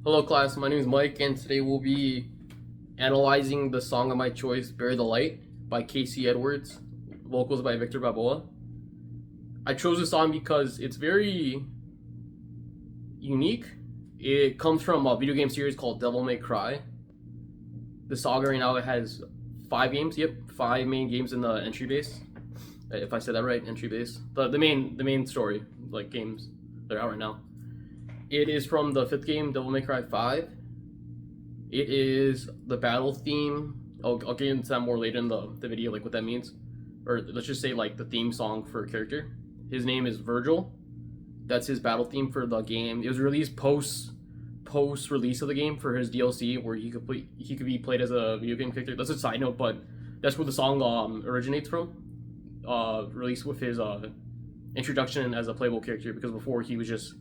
Hello class, my name is Mike and today we'll be analyzing the song of my choice, Bury the Light by Casey Edwards, vocals by Victor Balboa. I chose this song because it's very unique. It comes from a video game series called Devil May Cry. The saga right now it has 5 games, 5 main games in the entry base. If I said that right, entry base. The main story, like games that are out right now. It is from the 5th game, Devil May Cry 5. It is the battle theme. I'll get into that more later in the video, like what that means. Or let's just say like the theme song for a character. His name is Virgil. That's his battle theme for the game. It was released post release of the game for his DLC, where he could be played as a video game character. That's a side note, but that's where the song originates from. Released with his introduction as a playable character, because before he was just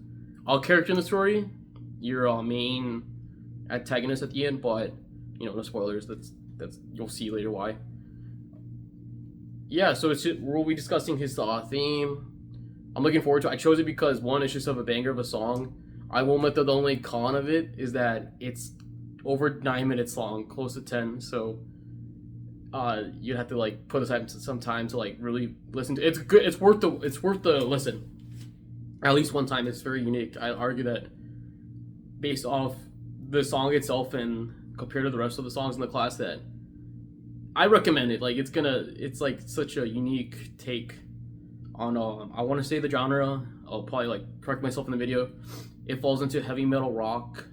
a character in the story, your main antagonist at the end, but no spoilers. That's you'll see later why. Yeah, so we'll be discussing his theme. I'm looking forward to it. I chose it because one, it's just a banger of a song. I will admit that the only con of it is that it's over 9 minutes long, close to 10. So you'd have to like put aside some time to like really listen to it. It's good. It's worth the listen. At least one time. It's very unique. I argue that based off the song itself and compared to the rest of the songs in the class, that I recommend it. Like it's like such a unique take on I want to say the genre. I'll probably like correct myself in the video. It falls into heavy metal rock,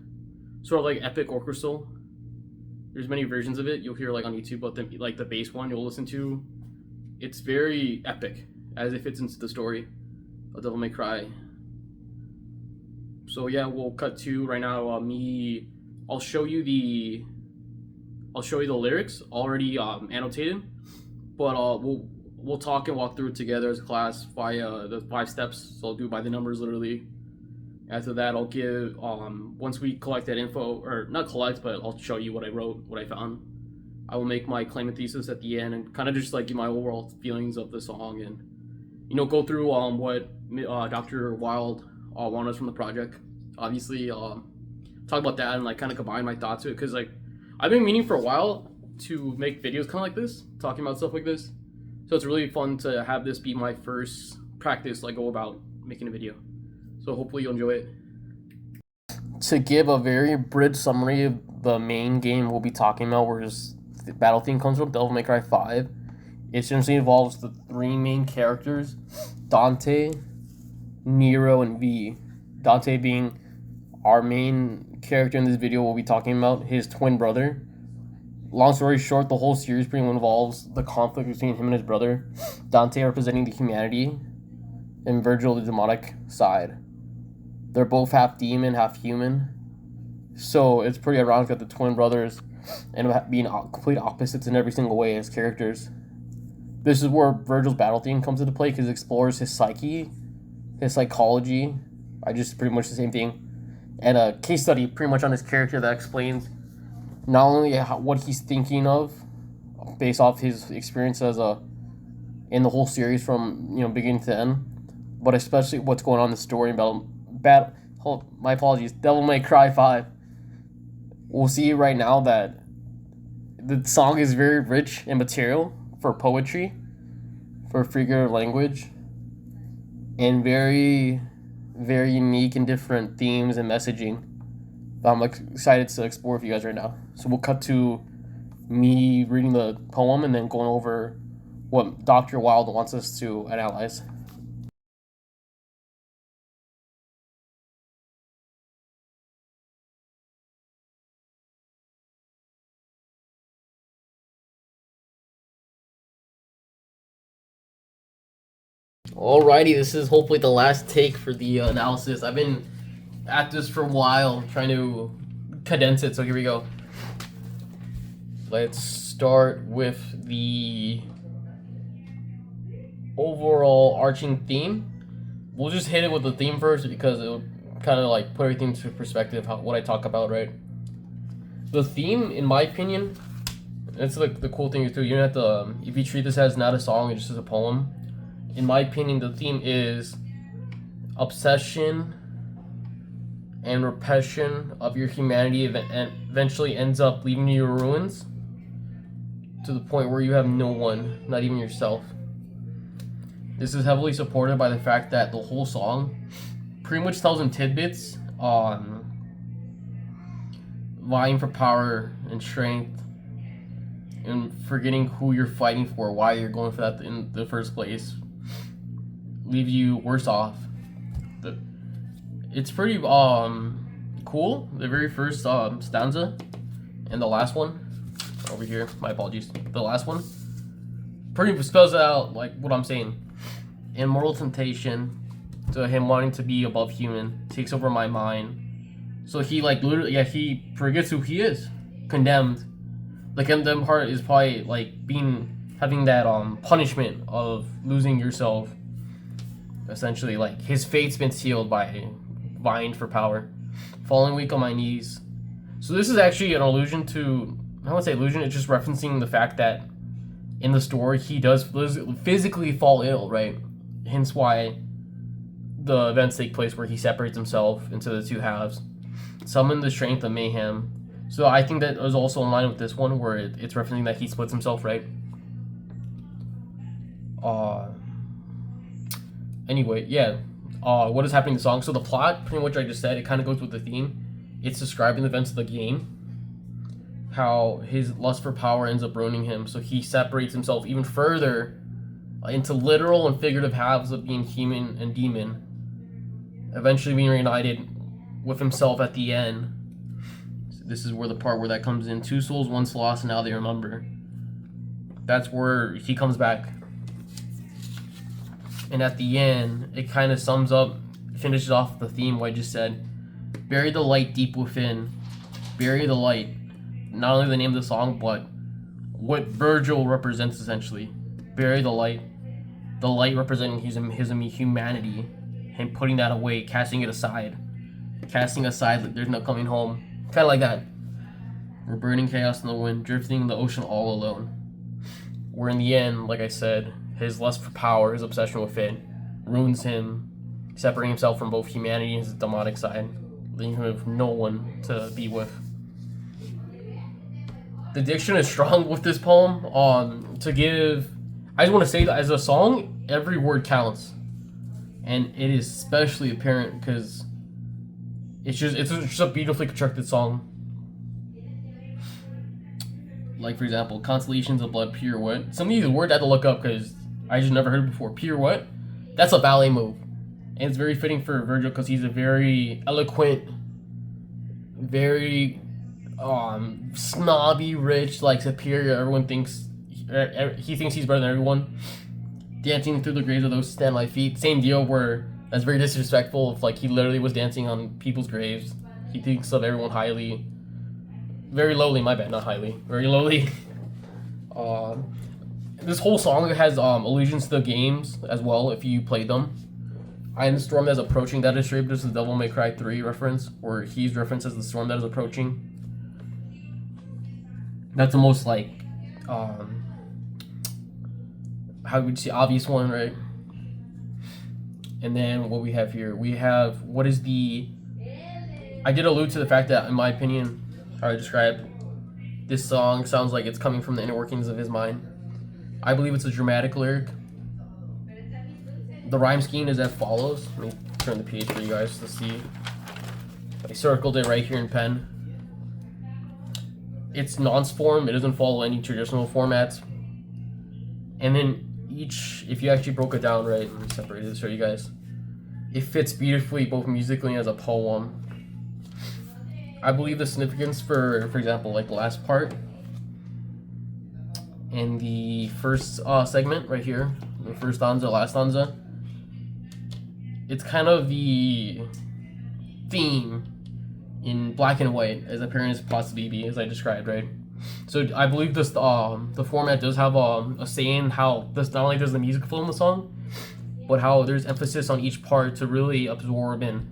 sort of like epic orchestral. There's many versions of it you'll hear like on YouTube, but like the bass one you'll listen to, it's very epic as it fits into the story of Devil May Cry. So yeah, we'll cut to right now. I'll show you the lyrics already annotated, but we'll talk and walk through it together as a class via the 5 steps. So I'll do by the numbers literally. After that, I'll give once we collect that info, or not collect, but I'll show you what I wrote, what I found. I will make my claim and thesis at the end, and kind of just like give my overall feelings of the song, and go through what Dr. Wild wanted us from the project. Obviously, talk about that and like kind of combine my thoughts to it, because like I've been meaning for a while to make videos kind of like this, talking about stuff like this. So it's really fun to have this be my first practice, like go about making a video. So hopefully you'll enjoy it. To give a very abridged summary of the main game we'll be talking about, where the battle theme comes from, Devil May Cry 5. It essentially involves the 3 main characters, Dante, Nero, and V. Dante being our main character in this video we'll be talking about, his twin brother. Long story short, the whole series pretty much involves the conflict between him and his brother. Dante representing the humanity, and Virgil the demonic side. They're both half demon, half human. So it's pretty ironic that the twin brothers end up being complete opposites in every single way as characters. This is where Virgil's battle theme comes into play, because it explores his psyche, his psychology. I just pretty much the same thing. And a case study pretty much on his character that explains not only what he's thinking of based off his experience as in the whole series from beginning to end, but especially what's going on in the story about my apologies, Devil May Cry 5. We'll see right now that the song is very rich in material for poetry, for figurative language, and very, very unique and different themes and messaging that I'm excited to explore with you guys right now. So we'll cut to me reading the poem and then going over what Dr. Wild wants us to analyze. Alrighty, this is hopefully the last take for the analysis. I've been at this for a while, trying to condense it, so here we go. Let's start with the overall arching theme. We'll just hit it with the theme first, because it'll kind of like put everything into perspective, what I talk about, right? The theme, in my opinion, it's like the cool thing too. You don't have to, if you treat this as not a song, it's just as a poem. In my opinion, the theme is obsession and repression of your humanity eventually ends up leaving you in ruins to the point where you have no one, not even yourself. This is heavily supported by the fact that the whole song pretty much tells in tidbits on vying for power and strength and forgetting who you're fighting for, why you're going for that in the first place, leave you worse off. It's pretty cool. The very first stanza and the last one over here. My apologies. The last one pretty spells out like what I'm saying. In mortal temptation, to him wanting to be above human, takes over my mind. So he like literally, yeah, he forgets who he is. Condemned. The condemned part is probably like having that punishment of losing yourself. Essentially, like his fate's been sealed by vying for power, falling weak on my knees. So this is actually an allusion to, I wouldn't say allusion, it's just referencing the fact that in the story he does physically fall ill, right? Hence why the events take place where he separates himself into the two halves, summon the strength of mayhem. So I think that is also in line with this one where it's referencing that he splits himself, right? Anyway, yeah. What is happening in the song? So the plot, pretty much I just said, it kind of goes with the theme. It's describing the events of the game. How his lust for power ends up ruining him. So he separates himself even further into literal and figurative halves of being human and demon. Eventually being reunited with himself at the end. So this is where the part where that comes in. 2 souls, once lost, and now they remember. That's where he comes back. And at the end, it kind of sums up, finishes off the theme what I just said. Bury the light deep within. Bury the light. Not only the name of the song, but what Virgil represents essentially. Bury the light. The light representing his humanity. And putting that away, casting it aside. Casting aside like there's no coming home. Kind of like that. We're burning chaos in the wind, drifting in the ocean all alone. Where in the end, like I said, his lust for power, his obsession with it, ruins him, separating himself from both humanity and his demonic side, leaving him with no one to be with. The diction is strong with this poem. I just want to say that as a song, every word counts, and it is especially apparent because it's just a beautifully constructed song. Like for example, constellations of blood, pure what? Some of these words I had to look up because I just never heard it before. Pure what? That's a ballet move. And it's very fitting for Virgil because he's a very eloquent, very snobby, rich, like superior. Everyone thinks, he thinks he's better than everyone. Dancing through the graves of those who stand at my feet. Same deal where that's very disrespectful. If like he literally was dancing on people's graves. He thinks of everyone highly. Very lowly, my bad, not highly. Very lowly. This whole song has allusions to the games as well, if you played them. I am the storm that is approaching. That is straight just the Devil May Cry 3 reference, where he's referenced as the storm that is approaching. That's the most, like, how would you say, obvious one, right? And then what we have here, I did allude to the fact that, in my opinion, how I described, this song sounds like it's coming from the inner workings of his mind. I believe it's a dramatic lyric. The rhyme scheme is as follows. Let me turn the page for you guys to see. I circled it right here in pen. It's nonce form. It doesn't follow any traditional formats. And then if you actually broke it down right, let me separate this for you guys. It fits beautifully both musically and as a poem. I believe the significance for example, like the last part in the first segment right here, the first stanza, last stanza, it's kind of the theme in black and white, as apparent as possibly be, as I described, right? So I believe this the format does have a say in how this not only does the music flow in the song, but how there's emphasis on each part to really absorb and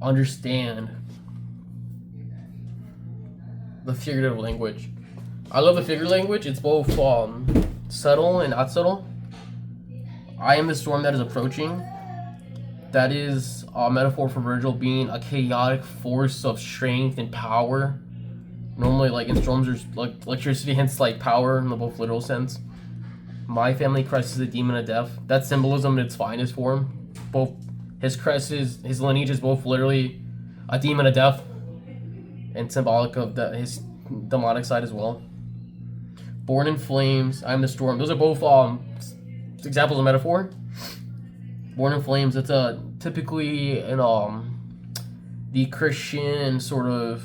understand the figurative language. I love the figurative language. It's both subtle and not subtle. I am the storm that is approaching. That is a metaphor for Virgil being a chaotic force of strength and power. Normally, like in storms, there's like electricity, hence like power in the both literal sense. My family crest is a demon of death. That's symbolism in its finest form. Both his crest is his lineage is both literally a demon of death and symbolic of his demonic side as well. Born in flames, I'm the storm. Those are both examples of metaphor. Born in flames. It's typically in the Christian sort of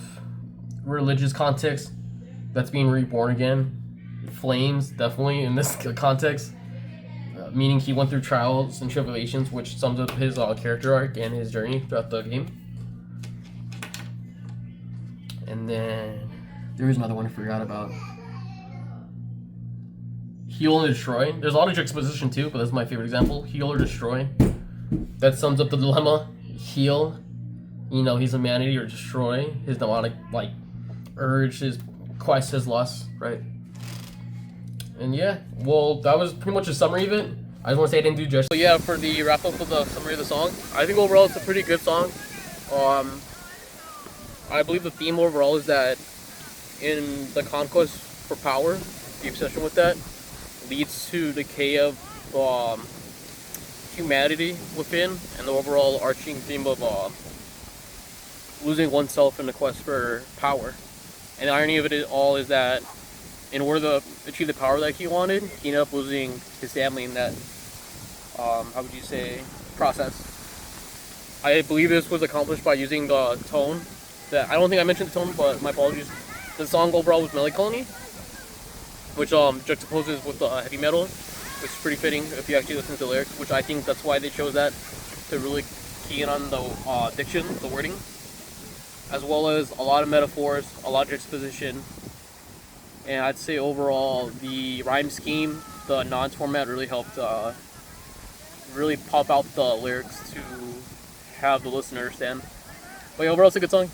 religious context that's being reborn again. Flames, definitely in this context, meaning he went through trials and tribulations, which sums up his character arc and his journey throughout the game. And then there was another one I forgot about. Heal and destroy. There's a lot of juxtaposition too, but that's my favorite example. Heal or destroy. That sums up the dilemma. Heal, he's humanity, or destroy his demonic urge, his quest, his lust, right? And yeah, well, that was pretty much a summary of it. I just want to say I didn't do justice. So yeah, for the wrap up of the summary of the song, I think overall it's a pretty good song. I believe the theme overall is that in the conquest for power, the obsession with that leads to decay of humanity within, and the overall arching theme of losing oneself in the quest for power. And the irony of it all is that in order to achieve the power that he wanted, he ended up losing his family in that, process. I believe this was accomplished by using the tone. That I don't think I mentioned the tone, but my apologies. The song overall was melancholy, which juxtaposes with the heavy metal, which is pretty fitting if you actually listen to the lyrics, which I think that's why they chose that, to really key in on the diction, the wording, as well as a lot of metaphors, a lot of juxtaposition. And I'd say overall, the rhyme scheme, the nonce format really helped really pop out the lyrics to have the listener understand. But yeah, overall, it's a good song.